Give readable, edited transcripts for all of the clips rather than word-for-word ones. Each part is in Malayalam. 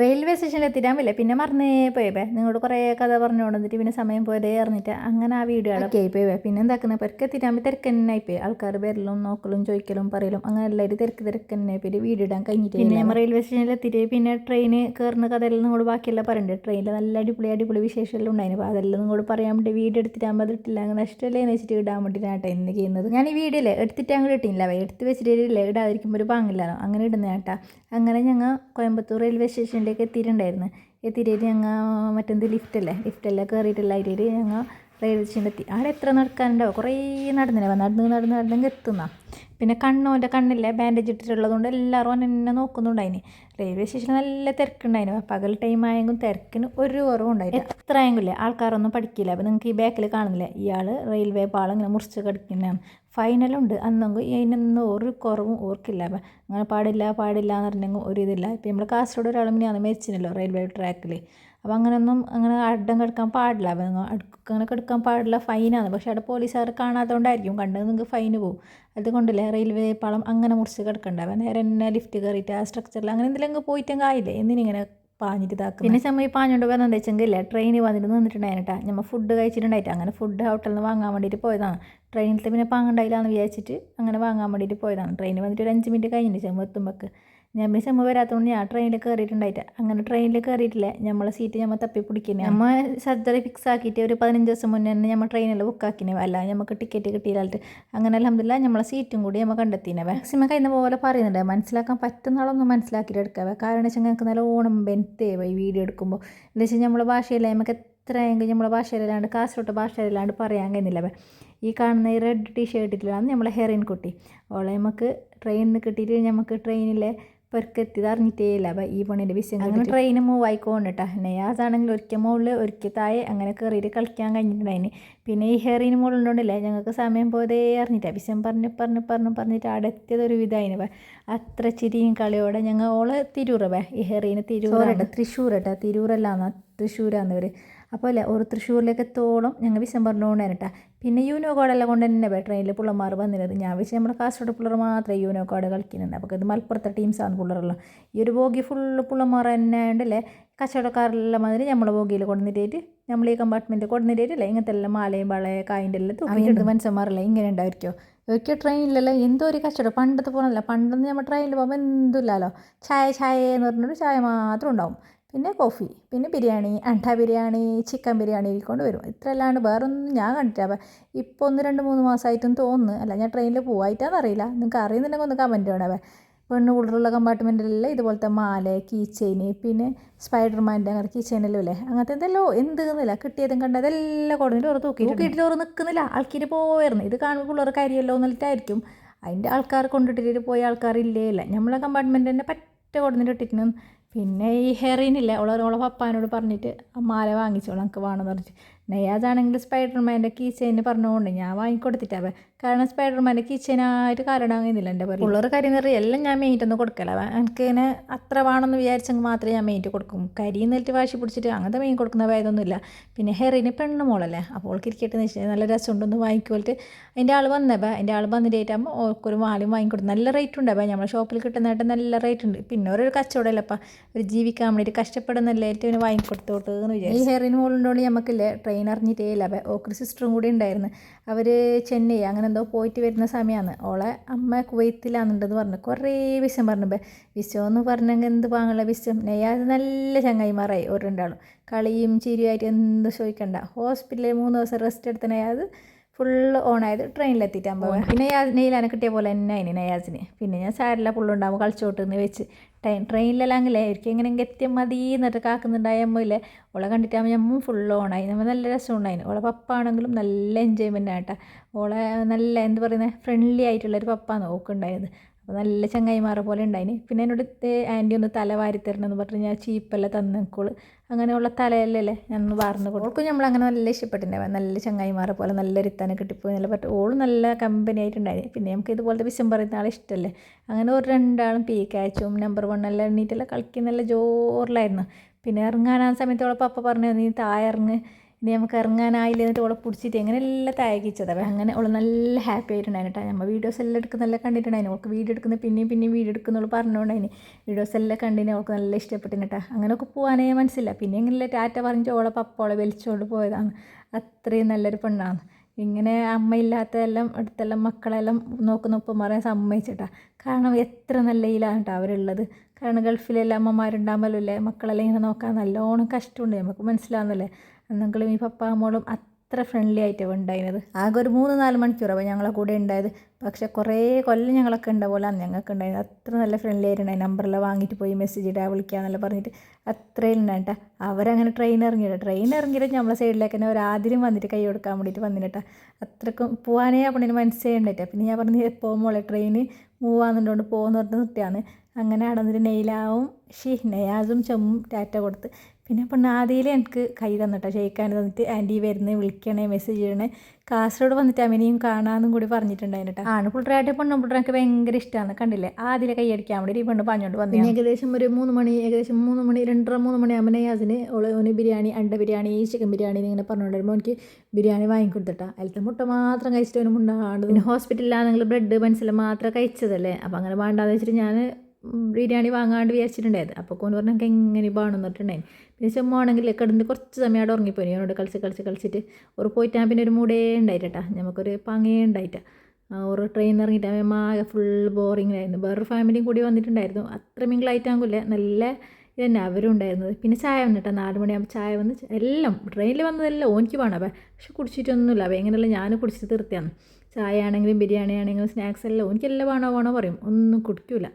റെയിൽവേ സ്റ്റേഷനിലെത്തിയിട്ടാവില്ലേ പിന്നെ മറന്നേ പോയേ നിങ്ങളോട് കുറേ കഥ പറഞ്ഞുകൊണ്ട് വന്നിട്ട് പിന്നെ സമയം പോയതേ അറിഞ്ഞിട്ട് അങ്ങനെ ആ വീഡിയോ ഒക്കെ ആയി പോയേ പിന്നെ എന്താക്കുന്നത് പെരക്കെത്തിയിട്ടാകുമ്പോൾ തിരക്ക് തന്നെ ആയിപ്പോയി ആൾക്കാർ വരലും നോക്കലും ചോദിക്കലും പറയലും അങ്ങനെ എല്ലാവരും തിരക്ക് തന്നെ ആയിപ്പോയി വീഡിയോ ഇടാൻ കഴിഞ്ഞിട്ട് പിന്നെ നമ്മൾ റെയിൽവേ സ്റ്റേഷനിലെത്തിയിട്ട് പിന്നെ ട്രെയിൻ കയറുന്ന കഥയെല്ലാം നിങ്ങളോട് ബാക്കിയെല്ലാം പറയുന്നുണ്ട് ട്രെയിനിൽ നല്ല അടിപൊളി വിശേഷമെല്ലാം ഉണ്ടായിരുന്നു അപ്പോൾ അതെല്ലാം നിങ്ങളോട് പറയാൻ വേണ്ടി വീഡിയോ എടുത്തിട്ടാകുമ്പോൾ അത് ഇട്ടില്ല അങ്ങനെ നഷ്ടമല്ലേ എന്ന് വെച്ചിട്ട് ഇടാൻ വേണ്ടിയിട്ടാണ് ഇന്ന് ചെയ്യുന്നത് ഞാൻ ഈ വീഡിയോയിൽ എടുത്തിട്ട് അങ്ങോട്ട് ഇട്ടില്ല എടുത്ത് വെച്ചിട്ടില്ല ഇടാതിരിക്കുമ്പോൾ ഒരു പാങ്ങില്ലാണോ അങ്ങനെ ഇടുന്ന കേട്ടാ അങ്ങനെ ഞങ്ങൾ കോയമ്പത്തൂർ റെയിൽവേ സ്റ്റേഷനിലേക്ക് എത്തിയിട്ടുണ്ടായിരുന്നു എത്തിയിട്ട് ഞങ്ങൾ മറ്റെന്ത് ലിഫ്റ്റല്ലേ കയറിയിട്ടുള്ള അതിൽ ഞങ്ങൾ റെയിൽവേ സ്റ്റേഷനിലെത്തി അവിടെ എത്ര നടക്കാനുണ്ടാവും കുറേ നടന്നില്ല നടന്നെങ്കിൽ എത്തുന്ന പിന്നെ കണ്ണോൻ്റെ കണ്ണില്ലേ ബാൻഡേജ് ഇട്ടിട്ടുള്ളതുകൊണ്ട് എല്ലാവരും എന്നെ നോക്കുന്നുണ്ടായിന് റെയിൽവേ സ്റ്റേഷനിൽ നല്ല തിരക്കുണ്ടായിരുന്നു പകൽ ടൈം ആയെങ്കിലും തിരക്കിന് ഒരു കുറവും ഉണ്ടായില്ല എത്ര ആയെങ്കിലേ ആൾക്കാരൊന്നും പഠിക്കില്ല അപ്പോൾ നിങ്ങൾക്ക് ഈ ബാക്കിൽ കാണുന്നില്ല ഇയാൾ റെയിൽവേ പാളം ഇങ്ങനെ മുറിച്ച് കിടക്കുന്നതാണ് ഫൈനലുണ്ട് അന്നെങ്കിൽ അതിനൊന്നും ഒരു കുറവും ഓർക്കില്ല അപ്പം അങ്ങനെ പാടില്ല എന്ന് പറഞ്ഞെങ്കിൽ ഒരു ഇതില്ല ഇപ്പം നമ്മൾ കാസർഗോഡ് ഒരാൾ ഞാൻ മരിച്ചിനല്ലോ റെയിൽവേ ട്രാക്കിൽ അപ്പോൾ അങ്ങനെയൊന്നും അങ്ങനെ അഡ്ഡം കിടക്കാൻ പാടില്ല അപ്പം അങ്ങനെ കിടക്കാൻ പാടില്ല ഫൈനാണ് പക്ഷേ അവിടെ പോലീസുകാർ കാണാത്തതുകൊണ്ടായിരിക്കും കണ്ടത് നിങ്ങൾക്ക് ഫൈന് പോകും അതുകൊണ്ടല്ലേ റെയിൽവേ പാളം അങ്ങനെ മുറിച്ച് കിടക്കണ്ടാവും നേരെ തന്നെ ലിഫ്റ്റ് കയറിയിട്ട് ആ സ്ട്രക്ചറിൽ അങ്ങനെ എന്തെങ്കിലും പോയിട്ടെങ്കിൽ ആയില്ലേ എന്നിങ്ങനെ പാഞ്ഞിട്ട് ഇതാക്കും പിന്നെ സമയം ഈ പാഞ്ഞുകൊണ്ട് പോകുന്നത് വെച്ചെങ്കിൽ ട്രെയിനിൽ വന്നിട്ട് നിന്നിട്ടുണ്ടായിട്ടാ നമ്മൾ ഫുഡ് കഴിച്ചിട്ടുണ്ടായിട്ട് അങ്ങനെ ഫുഡ് ഹോട്ടലിൽ നിന്ന് വാങ്ങാൻ വേണ്ടിയിട്ട് പോയതാണ് ട്രെയിനിൽ പിന്നെ പാങ്ങണ്ടായില്ലാന്ന് വിചാരിച്ചിട്ട് അങ്ങനെ വാങ്ങാൻ വേണ്ടിയിട്ട് പോയതാണ് ട്രെയിനിൽ വന്നിട്ട് ഒരു 5 മിനിറ്റ് കഴിഞ്ഞിട്ട് ചെമ്പ് എത്തുമ്പോൾക്ക് ഞാൻ പിന്നെ ചെമ്പ് വരാത്തതുകൊണ്ട് ഞാൻ ട്രെയിനിൽ കയറിയിട്ടുണ്ടായിട്ട് അങ്ങനെ ട്രെയിനിൽ കയറിയിട്ടില്ല നമ്മളെ സീറ്റ് നമ്മൾ തപ്പി പിടിക്കുന്നത് നമ്മൾ സർജറി ഫിക്സ് ആക്കിയിട്ട് ഒരു 15 ദിവസം മുന്നേ തന്നെ നമ്മൾ ട്രെയിനിൽ ബുക്കാക്കിനെ അല്ല നമുക്ക് ടിക്കറ്റ് കിട്ടിയില്ലായിട്ട് അങ്ങനെ അൽഹംദുലില്ലാ നമ്മളെ സീറ്റും കൂടി നമ്മൾ കണ്ടെത്തിനെ മാക്സിമം കഴിയുന്ന പോലെ പറയുന്നുണ്ട് മനസ്സിലാക്കാൻ പറ്റുന്ന ആളൊന്നും മനസ്സിലാക്കിയിട്ട് എടുക്കുക കാരണം വെച്ചാൽ ഞങ്ങൾക്ക് നല്ല ഓണം ബെൻത്തേവ ഈ വീഡിയോ എടുക്കുമ്പോൾ എന്താ വെച്ചാൽ നമ്മളെ ഭാഷയില്ല നമുക്ക് എത്രയെങ്കിലും നമ്മളെ ഭാഷയിലല്ലാണ്ട് കാസർഗോട്ട് ഭാഷയിലാണ്ട് പറയാൻ കഴിയുന്നില്ല ഈ കാണുന്ന ഈ റെഡ് ടീഷർട്ടിലാണ് നമ്മളെ ഹെറിൻ കുട്ടി ഓളെ നമുക്ക് ട്രെയിനിൽ കിട്ടിയിട്ട് നമുക്ക് ട്രെയിനിലെ പെരുക്കെത്തിയത് അറിഞ്ഞിട്ടേ ഇല്ല അപ്പം ഈ പണിൻ്റെ വിഷയം അങ്ങനെ ട്രെയിൻ മൂവ് ആയിക്കോണ്ടിട്ടാ നെയ്യാസാണെങ്കിൽ ഒരിക്കൽ മുകളിൽ ഒരിക്കൽ താഴെ അങ്ങനെ കയറിയിട്ട് കളിക്കാൻ കഴിഞ്ഞിട്ടുണ്ടായിന് പിന്നെ ഈ ഹെറിന് മുകളിലുണ്ടല്ലേ ഞങ്ങൾക്ക് സമയം പോയതേ അറിഞ്ഞിട്ടാ വിഷയം പറഞ്ഞിട്ട് അവിടെ എത്തിയതൊരു വിധമായിന് അത്ര ചിരിയും കളിയോടെ ഞങ്ങൾ ഓള് തിരൂറ് ഈ ഹെറിന് തൃശ്ശൂരട്ടാ തിരൂരല്ലാന്ന് തൃശ്ശൂരാന്നവർ അപ്പോൾ അല്ലേ ഒരു തൃശ്ശൂരിലേക്ക് എത്തോളം ഞങ്ങൾ വിഷം പറഞ്ഞുകൊണ്ടായിട്ടാ പിന്നെ യൂനോ കോഡെല്ലാം കൊണ്ട് തന്നെ ട്രെയിനിൽ പിള്ളമാർ വന്നിരുന്നത് ഞാൻ വെച്ച് നമ്മുടെ കാസർഗോഡ് പിള്ളേർ മാത്രമേ യൂനോ കോഡ് കളിക്കുന്നുണ്ട് അപ്പോൾ ഇത് മലപ്പുറത്തെ ടീംസാണ് പിള്ളേരെല്ലാം ഈ ഒരു ബോഗി ഫുള്ള് പിള്ളമാർ തന്നെ ഉണ്ടല്ലേ കച്ചവടക്കാരെല്ലാം മാതിരി നമ്മളെ ബോഗിയിൽ കൊണ്ടുവന്നിട്ട് നമ്മൾ ഈ കമ്പാർട്ട്മെൻറ്റ് കൊണ്ടുവന്നിട്ടില്ലേ ഇങ്ങനത്തെ എല്ലാം മാലയും വളയെ കായിൻ്റെ എല്ലാം തൂക്കിയിട്ട് മനുഷ്യന്മാരല്ലേ ഇങ്ങനെ ഉണ്ടായിരിക്കുമോ ഒരിക്കൽ ട്രെയിനിലെല്ലാം എന്തോ ഒരു കച്ചവടം പണ്ടത്തെ പോകണമല്ല പണ്ടൊന്നും നമ്മൾ ട്രെയിനിൽ പോകുമ്പോൾ എന്തില്ലല്ലോ ചായ എന്ന് പറഞ്ഞിട്ട് ചായ മാത്രം ഉണ്ടാവും പിന്നെ കോഫി പിന്നെ ബിരിയാണി അണ്ട ബിരിയാണി ചിക്കൻ ബിരിയാണി കൊണ്ട് വരും ഇത്ര അല്ലാണ്ട് വേറൊന്നും ഞാൻ കണ്ടിട്ടില്ല ഇപ്പോൾ 1-2-3 മാസമായിട്ടും തോന്നുന്നു അല്ല ഞാൻ ട്രെയിനിൽ പോവായിട്ടാന്ന് അറിയില്ല നിങ്ങൾക്ക് അറിയുന്നുണ്ടെങ്കിൽ ഒന്ന് കമൻറ്റ് വേണേ പെണ്ണ് കൂടുതലുള്ള കമ്പാർട്ട്മെൻറ്റിലെല്ലാം ഇതുപോലത്തെ മാല കീ ചെയിന് പിന്നെ സ്പൈഡർമാൻ്റെ അങ്ങനെ കീ ചെയിനെല്ലാം ഇല്ലേ അങ്ങനത്തെ എന്തെല്ലോ എന്തെന്നില്ല കിട്ടിയതും കണ്ടതെല്ലാം കൊടുത്തിട്ട് ഓർ തൂക്കിയിട്ട് ഓർ നിൽക്കുന്നില്ല ആൾക്കാർ പോയായിരുന്നു ഇത് കാണുമ്പോൾ പിള്ളേർ കരിയല്ലോ എന്നിട്ടായിരിക്കും അതിൻ്റെ ആൾക്കാർ കൊണ്ടിട്ടിട്ട് പോയ ആൾക്കാരില്ലേ ഇല്ല നമ്മളെ കമ്പാർട്ട്മെൻറ്റ് തന്നെ പറ്റ കൊടുത്തിട്ട് ഇട്ടിട്ട് പിന്നെ ഈ ഹെറിനില്ല ഓളെ പപ്പാനോട് പറഞ്ഞിട്ട് മാല വാങ്ങിച്ചോളാം എനിക്ക് വേണമെന്ന് പറഞ്ഞിട്ട് നെയ്യാതാണെങ്കിൽ സ്പൈഡർമാൻ്റെ കീ ചെയിന് പറഞ്ഞുകൊണ്ട് ഞാൻ വാങ്ങിക്കൊടുത്തിട്ടാവേ കാരണം സ്പൈഡർമാൻ്റെ കീ ചെയിനായിട്ട് കാരണം അങ്ങനെയില്ല എൻ്റെ പേര് ഉള്ളൊരു കാര്യം കയറി എല്ലാം ഞാൻ മെയിൻ്റൊന്നും കൊടുക്കല എനിക്ക് ഇങ്ങനെ അത്ര വേണമെന്ന് വിചാരിച്ചെങ്കിൽ മാത്രമേ ഞാൻ മെയിൻറ്റ് കൊടുക്കും കരി എന്നിട്ട് വാശി പിടിച്ചിട്ട് അങ്ങനത്തെ മെയിൻ കൊടുക്കുന്ന വേദമൊന്നുമില്ല പിന്നെ ഹെറിന് പെണ്ണ് മോളല്ലേ അപ്പോൾ ഓൾക്ക് ഇരിക്കട്ടെ എന്ന് വെച്ചാൽ നല്ല രസമുണ്ടെന്ന് വാങ്ങിക്കോളിട്ട് അതിൻ്റെ ആൾ വന്നപ്പോൾ അതിൻ്റെ ആൾ വന്നിട്ടാകുമ്പോൾ ഓൾക്കൊരു മാലയും വാങ്ങിക്കൊടുത്തു നല്ല റേറ്റ് ഉണ്ട് അപ്പോൾ നമ്മുടെ ഷോപ്പിൽ കിട്ടുന്നതായിട്ട് നല്ല റേറ്റ് ഉണ്ട് പിന്നെ ഒരു കച്ചവടമല്ലപ്പോൾ ഒരു ജീവിക്കാൻ വേണ്ടിയിട്ട് കഷ്ടപ്പെടുന്നല്ലേ ഏറ്റവും വാങ്ങിക്കൊടുത്തോട്ട് എന്ന് വിചാരിച്ചു ഈ ഹെറിന് മോളുണ്ടോണ്ട് നമുക്കില്ലേ ട്രെയിൻ അറിഞ്ഞിട്ടേ ഇല്ല അപ്പോൾ ഓക്കർ സിസ്റ്ററും കൂടി ഉണ്ടായിരുന്നു അവർ ചെന്നൈ അങ്ങനെ എന്തോ പോയിട്ട് വരുന്ന സമയമാണ് ഓളെ അമ്മ കുവൈത്തിലാണെന്നുണ്ടെന്ന് പറഞ്ഞു കുറേ വിഷം പറഞ്ഞു വിഷമെന്ന് പറഞ്ഞെങ്കിൽ എന്ത് പാങ്ങുള്ള വിഷം നെയ്യാത് നല്ല ചങ്ങായിമാരായി ഒരു രണ്ടാളും കളിയും ചിരിയുമായിട്ട് എന്ത് ചോദിക്കണ്ട ഹോസ്പിറ്റലിൽ 3 ദിവസം റെസ്റ്റ് എടുത്ത നെയ്യാത് ഫുള്ള് ഓണായത് ട്രെയിനിലെത്തിയിട്ടാകുമ്പോൾ പിന്നെ നെയ്യിലാണ് കിട്ടിയ പോലെ തന്നെ അതിന് നെയ്യാസിന് പിന്നെ ഞാൻ സാരില്ല പുള്ളുണ്ടാകുമ്പോൾ കളിച്ചോട്ടെന്ന് വെച്ച് ട്രെയിനിലെല്ലാങ്കിലേ എനിക്ക് എങ്ങനെയെങ്കിലും എത്തിയാൽ മതി എന്നിട്ട് കാക്കുന്നുണ്ടായമ്മയില്ലേ ഓളെ കണ്ടിട്ടാകുമ്പോൾ ഞമ്മ ഫുള്ള് ഓണായി നമ്മൾ നല്ല രസമുണ്ടായിരുന്നു ഓളെ പപ്പ ആണെങ്കിലും നല്ല എൻജോയ്മെൻ്റ് ആയിട്ടാ ഓളെ നല്ല എന്ത് പറയുന്നത് ഫ്രണ്ട്ലി ആയിട്ടുള്ളൊരു പപ്പാന്ന് നോക്കുന്നുണ്ടായത് അപ്പോൾ നല്ല ചങ്ങായിമാരെ പോലെ ഉണ്ടായിന് പിന്നെ എന്നോട് ആൻറ്റി ഒന്ന് തല വാരി തരണമെന്ന് പറഞ്ഞ് ഞാൻ ചീപ്പെല്ലാം തന്നേക്കോള് അങ്ങനെയുള്ള തലയല്ലേ ഞാൻ ഒന്ന് വാർന്ന് കൊടുക്കും നമ്മൾ അങ്ങനെ നല്ല ഇഷ്ടപ്പെട്ടിട്ടുണ്ടാവും നല്ല ചങ്ങായിമാരെ പോലെ നല്ല ഇരുത്താനെ കിട്ടിപ്പോയി നല്ല പറ്റും ഓളും നല്ല കമ്പനി ആയിട്ടുണ്ടായിരുന്നു പിന്നെ നമുക്ക് ഇതുപോലത്തെ വിഷം പറയുന്ന ആളെ ഇഷ്ടമല്ലേ അങ്ങനെ ഒരു രണ്ടാളും പീ കാച്ചും നമ്പർ 1 എല്ലാം എണ്ണീറ്റെല്ലാം കളിക്കുന്ന നല്ല ജോറിലായിരുന്നു പിന്നെ ഇറങ്ങാനാ സമയത്തോളം പപ്പ പറഞ്ഞു നീ താഴെ ഇറങ്ങ് ഇനി നമുക്ക് ഇറങ്ങാനായില്ല എന്നിട്ട് ഓളെ പിടിച്ചിട്ട് അങ്ങനെ എല്ലാം തയ്ക്കിച്ചതാണ്. അങ്ങനെ ഓൾ നല്ല ഹാപ്പി ആയിട്ടുണ്ടായിരുന്നു കേട്ടോ. നമ്മൾ വീഡിയോസ് എല്ലാം എടുക്കുന്നതെല്ലാം കണ്ടിട്ടുണ്ടായിരുന്നു. അവൾക്ക് വീഡിയോ എടുക്കുന്നത് പിന്നെയും വീഡിയോ എടുക്കുന്നവൾ പറഞ്ഞുകൊണ്ടായിന് വീഡിയോസ് എല്ലാം കണ്ടിന് അവൾക്ക് നല്ല ഇഷ്ടപ്പെട്ടിന് കേട്ടോ. അങ്ങനെയൊക്കെ പോകാനേ മനസ്സില്ല. പിന്നെ ഇങ്ങനെ ടാറ്റ പറഞ്ഞിട്ട് ഓളെ പപ്പോളെ വലിച്ചുകൊണ്ട് പോയതാണ്. അത്രയും നല്ലൊരു പെണ്ണാണ്. ഇങ്ങനെ അമ്മയില്ലാത്തതെല്ലാം അടുത്തെല്ലാം മക്കളെല്ലാം നോക്കുന്ന ഉപ്പമാരെ സമ്മതിച്ചിട്ടാണ്. കാരണം എത്ര നല്ല ഇതിലാണ് കേട്ടോ അവരുള്ളത്. കാരണം ഗൾഫിലെല്ലാം അമ്മമാരുണ്ടാകുമ്പോഴല്ലേ അല്ലേ മക്കളെല്ലാം ഇങ്ങനെ നോക്കാൻ നല്ലോണം കഷ്ടമുണ്ട്. നമുക്ക് മനസ്സിലാവുന്നല്ലേ. എന്നെങ്കിലും ഈ പപ്പ അമ്മോളും അത്ര ഫ്രണ്ട്ലി ആയിട്ട് ഉണ്ടായിരുന്നത്. ആകെ ഒരു 3-4 മണിക്കൂറാണ് ഞങ്ങളെ കൂടെ ഉണ്ടായത്. പക്ഷേ കുറേ കൊല്ലം ഞങ്ങളൊക്കെ ഉണ്ട പോലെ ഞങ്ങൾക്ക് ഉണ്ടായിരുന്നു. അത്ര നല്ല ഫ്രണ്ട്ലി ആയിട്ടുണ്ടായി. നമ്പറെല്ലാം വാങ്ങിയിട്ട് പോയി മെസ്സേജ് ഇടുക വിളിക്കാന്നെല്ലാം പറഞ്ഞിട്ട് അത്രയും ഉണ്ടായിട്ടാ. അവരങ്ങനെ ട്രെയിൻ ഇറങ്ങിയിട്ട് നമ്മളെ സൈഡിലേക്ക് തന്നെ ഒരു ആദ്യം വന്നിട്ട് കൈ കൊടുക്കാൻ വേണ്ടിയിട്ട് വന്നിട്ടാ. അത്രക്കും പോകാനേ പണിന് മനസ്സേ ഉണ്ടായിട്ടാ. പിന്നെ ഞാൻ പറഞ്ഞു പോകുമ്പോൾ ട്രെയിന് മൂവ് ആകുന്നുണ്ടോണ്ട് പോകുന്ന പറഞ്ഞിട്ട് നിർത്തിയാണ്. അങ്ങനെ നടന്നിട്ട് നെയ്യാസും ചെമ്മും ടാറ്റ കൊടുത്ത് പിന്നെ പെണ്ണ് ആദ്യം എനിക്ക് കൈ തന്നിട്ടാ ഷെയ്ക്കാൻ തന്നിട്ട് ആൻറ്റി വരുന്നത് വിളിക്കണേ മെസ്സേജ് ചെയ്യണേ കാസർഗോഡ് വന്നിട്ട് അവനെയും കാണാമെന്നും കൂടി പറഞ്ഞിട്ടുണ്ടായിരുന്നു കേട്ടോ. ആൺപിള്ളേരായിട്ട് പെണ്ണുപിള്ളേർ എനിക്ക് ഭയങ്കര ഇഷ്ടമാണ്. കണ്ടില്ലേ ആദ്യം കൈ അടിക്കാൻ വേണ്ടി ഈ പെണ്ണ് പറഞ്ഞുകൊണ്ട് വന്നു. ഏകദേശം 3 മണി 2:30-3 മണിയാകുമ്പോൾ നെയ്യാസിന് ഓന് ബിരിയാണി അണ്ട ബിരിയാണി ചിക്കൻ ബിരിയാണി ഇങ്ങനെ പറഞ്ഞുകൊണ്ടിരുമ്പോൾ എനിക്ക് ബിരിയാണി വാങ്ങിക്കൊടുത്തിട്ടാ. അതിലത്തെ മുട്ട മാത്രം കഴിച്ചിട്ട് അവന് മുണ്ടാണ്ട് പിന്നെ ഹോസ്പിറ്റലിലാണെങ്കിൽ ബ്രെഡ് പെൻസിൽ മാത്രം കഴിച്ചതല്ലേ. അപ്പോൾ അങ്ങനെ വേണ്ടാന്ന് വെച്ചിട്ട് ഞാൻ ബിരിയാണി വാങ്ങാണ്ട് വിചാരിച്ചിട്ടുണ്ടായത്. അപ്പോൾ കോന് പറഞ്ഞാൽ എനിക്ക് എങ്ങനെ വേണമെന്നിട്ടുണ്ടായിരുന്നു. പിന്നെ ചെമ്മാണെങ്കിൽ കിടന്നിട്ട് കുറച്ച് സമയം അവിടെ ഉറങ്ങിപ്പോയി. അവനോട് കളിച്ചിട്ട് ഒരു പോയിട്ടാൽ പിന്നെ ഒരു മൂടേ ഉണ്ടായിട്ടാ. നമുക്കൊരു പങ്ങേ ഉണ്ടായിട്ടാ. ഒരു ട്രെയിൻ ഇറങ്ങിയിട്ട് മാകെ ഫുൾ ബോറിങ്ങിലായിരുന്നു. വേറൊരു ഫാമിലിയും കൂടി വന്നിട്ടുണ്ടായിരുന്നു. അത്ര മിങ്കിളായിട്ടാകില്ല നല്ല ഇതന്നെ അവരും ഉണ്ടായിരുന്നത്. പിന്നെ ചായ വന്നിട്ടാ 4 മണിയാകുമ്പോൾ ചായ വന്ന് എല്ലാം ട്രെയിനിൽ വന്നതെല്ലാം ഓനിക്ക് വേണം. പക്ഷെ കുടിച്ചിട്ടൊന്നുമില്ല. എങ്ങനെയല്ല ഞാൻ കുടിച്ചിട്ട് തീർത്തിയാണ്. ചായ ആണെങ്കിലും ബിരിയാണി ആണെങ്കിലും സ്നാക്സ് എല്ലാം എനിക്കെല്ലാം വേണോ പറയും. ഒന്നും കുടിക്കില്ല.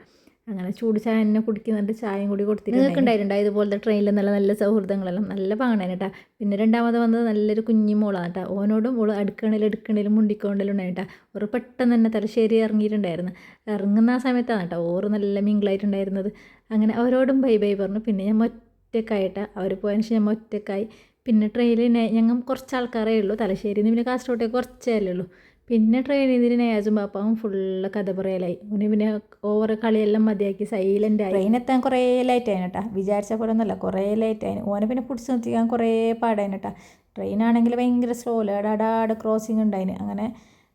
അങ്ങനെ ചൂട് ചായ തന്നെ കുടിക്കുന്നുണ്ട്. ചായയും കൂടി കൊടുത്തിട്ട് നിൽക്കുന്നുണ്ടായിട്ടുണ്ട്. ഇതുപോലത്തെ ട്രെയിനിൽ നല്ല സൗഹൃദങ്ങളെല്ലാം നല്ല പാങ്ങണേന് കേട്ടോ. പിന്നെ രണ്ടാമത് വന്നത് നല്ലൊരു കുഞ്ഞു മോളാണ് കേട്ടോ. ഓനോടും ഓൾ എടുക്കണേലും മുണ്ടിക്കൊണ്ടലും ഉണ്ടായിട്ടാ. ഒരു പെട്ടെന്ന് തന്നെ തലശ്ശേരി ഇറങ്ങിയിട്ടുണ്ടായിരുന്നു. ഇറങ്ങുന്ന ആ സമയത്താണ് കേട്ടോ ഓറ് നല്ല മിങ്കിളായിട്ടുണ്ടായിരുന്നത്. അങ്ങനെ അവരോടും ബൈ പറഞ്ഞു. പിന്നെ ഞാൻ ഒറ്റക്കായിട്ടാണ് അവർ പോയതിന് ശേഷം ഞാൻ ഒറ്റക്കായി. പിന്നെ ട്രെയിനിൽ ഞങ്ങൾ കുറച്ച് ആൾക്കാരേ ഉള്ളൂ. തലശ്ശേരിയിൽ നിന്ന് പിന്നെ കാസർഗോട്ടേക്ക് കുറച്ചേ ഉള്ളൂ. പിന്നെ ട്രെയിനിൽ നിന്ന് നെയ്യാസും പാപ്പാവും ഫുള്ള് കഥ പറയലായി. പിന്നെ ഓവർ കളിയെല്ലാം മതിയാക്കി സൈലൻ്റായി. ട്രെയിനെത്താൻ കുറേ ലേറ്റായിന് കേട്ടോ. വിചാരിച്ച പോലെ ഒന്നുമല്ല കുറേ ലേറ്റായിന്. ഓനെ പിന്നെ പിടിച്ച് നിർത്തിക്കാൻ കുറേ പാടായിന് കേട്ടോ. ട്രെയിനാണെങ്കിൽ ഭയങ്കര സ്ലോയിൽ അടാട് ക്രോസിങ് ഉണ്ടായിന്. അങ്ങനെ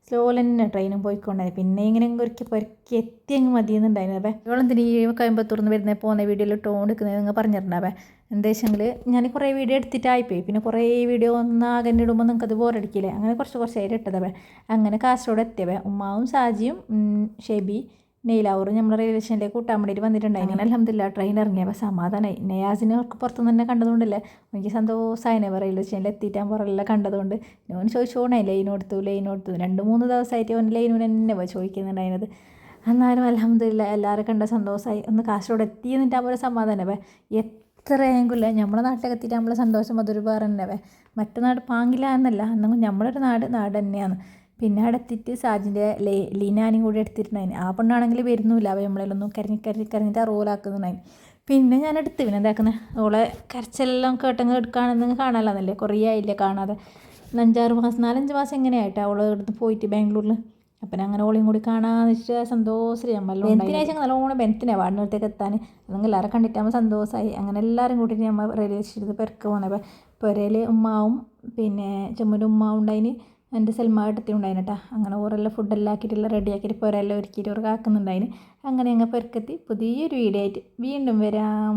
സ്ലോയിൽ തന്നെ ട്രെയിനും പോയിക്കൊണ്ടായി. പിന്നെ ഇങ്ങനെ പൊരുക്കി എത്തി അങ്ങ് മതിയെന്നുണ്ടായിരുന്നു. അപ്പോൾ ഇവളെന്തിന് ഈ കോയമ്പത്തൂർന്ന് വരുന്നത് പോകുന്ന വീഡിയോയിൽ എടുക്കുന്നത് നിങ്ങൾ പറഞ്ഞിട്ടുണ്ടാവേ. എന്താ വെച്ചെങ്കിൽ ഞാൻ കുറേ വീഡിയോ എടുത്തിട്ടായിപ്പോയി. പിന്നെ കുറേ വീഡിയോ ഒന്നാകെ ഇടുമ്പോൾ നിങ്ങൾക്ക് അത് ബോറടിക്കില്ലേ. അങ്ങനെ കുറച്ചായിട്ട് ഇട്ടതവേ. അങ്ങനെ കാസർഗോഡ് എത്തിയവേ ഉമ്മാവും സാജിയും ഷെബി നെയ്ലാവൂർ നമ്മുടെ റെയിൽവേ സ്റ്റേഷനിലേക്ക് കൂട്ടാൻ വേണ്ടിയിട്ട് വന്നിട്ടുണ്ടായി. അങ്ങനെ അൽഹംദുലില്ലാ ട്രെയിൻ ഇറങ്ങിയപ്പോൾ സമാധാനമായി. നെയ്യാസിനെ അവർക്ക് പുറത്തുനിന്ന് തന്നെ കണ്ടതുകൊണ്ടല്ലേ എനിക്ക് സന്തോഷമായി. റെയിൽവേ സ്റ്റേഷനിൽ എത്തിയിട്ടാൻ പുറമെല്ലാം കണ്ടതുകൊണ്ട് ഓൻ ചോദിച്ചോണേ ലൈൻ കൊടുത്തു 2-3 ദിവസമായിട്ട് ഓൻ ലൈനു തന്നെ ചോദിക്കുന്നുണ്ടായിരുന്നത്. എന്നാലും അൽഹംദുലില്ലാ എല്ലാവരും കണ്ട സന്തോഷമായി. ഒന്ന് കാസർഗോഡ് എത്തി എന്നിട്ട് ആ ഒരു സമാധാനമേ എത്രയെങ്കില്ല നമ്മളെ നാട്ടിലേക്ക് എത്തിയിട്ട് നമ്മളെ സന്തോഷം അതൊരു വേറെ തന്നെ. മറ്റു നാട് പാങ്ങില്ല എന്നല്ല എന്നെങ്കിൽ നമ്മളൊരു നാട് തന്നെയാണ്. പിന്നെ അവിടെ എത്തിയിട്ട് സാജിൻ്റെ ലീനാനും കൂടി എടുത്തിട്ടുണ്ടായിരുന്നു. ആ പെണ്ണാണെങ്കിൽ വരുന്നില്ല. അവ നമ്മളെല്ലാം കരഞ്ഞിട്ട് ആ റോലാക്കുന്നുണ്ടായിരുന്നു. പിന്നെ ഞാൻ എടുത്ത് പിന്നെ എന്താക്കുന്നത് ഓളെ കരച്ചെല്ലാം കേട്ടെങ്കിൽ എടുക്കുകയാണെന്നെങ്കിൽ കാണാമെന്നല്ലേ. കുറേ ആയില്ലേ കാണാതെ. 4-5 മാസം എങ്ങനെയായിട്ടാണ് അവൾ ഇവിടുന്ന് പോയിട്ട് ബാംഗ്ലൂരിൽ. അപ്പം അങ്ങനെ ഓളയും കൂടി കാണാമെന്ന് വെച്ചിട്ട് സന്തോഷം നമ്മളെല്ലാം ബെൻത്തിനാഴ്ച നല്ലോണം ബെൻത്തിനാണ് വാടിനടുത്തേക്ക് എത്താൻ. അല്ലെങ്കിൽ എല്ലാവരും കണ്ടിട്ടാകുമ്പോൾ സന്തോഷമായി. അങ്ങനെ എല്ലാവരും കൂട്ടിയിട്ട് നമ്മൾ റെയിൽവേ സ്റ്റേഷനിൽ പെരക്ക് പോകുന്നത്. പുരയിൽ ഉമ്മാവും പിന്നെ ചെമ്മൂൻ്റെ ഉമ്മാവും ഉണ്ടായിന്. എൻ്റെ സൽമാ ഏട്ടത്തി ഉണ്ടായിന് കേട്ടോ. അങ്ങനെ ഓരെല്ലാം ഫുഡെല്ലാം ആക്കിയിട്ടെല്ലാം റെഡിയാക്കിയിട്ട് പുരയെല്ലാം ഒരുക്കിയിട്ട് ഓർക്ക് ആക്കുന്നുണ്ടായിന്. അങ്ങനെ ഞങ്ങൾ പെരക്കെത്തി പുതിയൊരു വീഡിയോ ആയിട്ട് വീണ്ടും വരാം.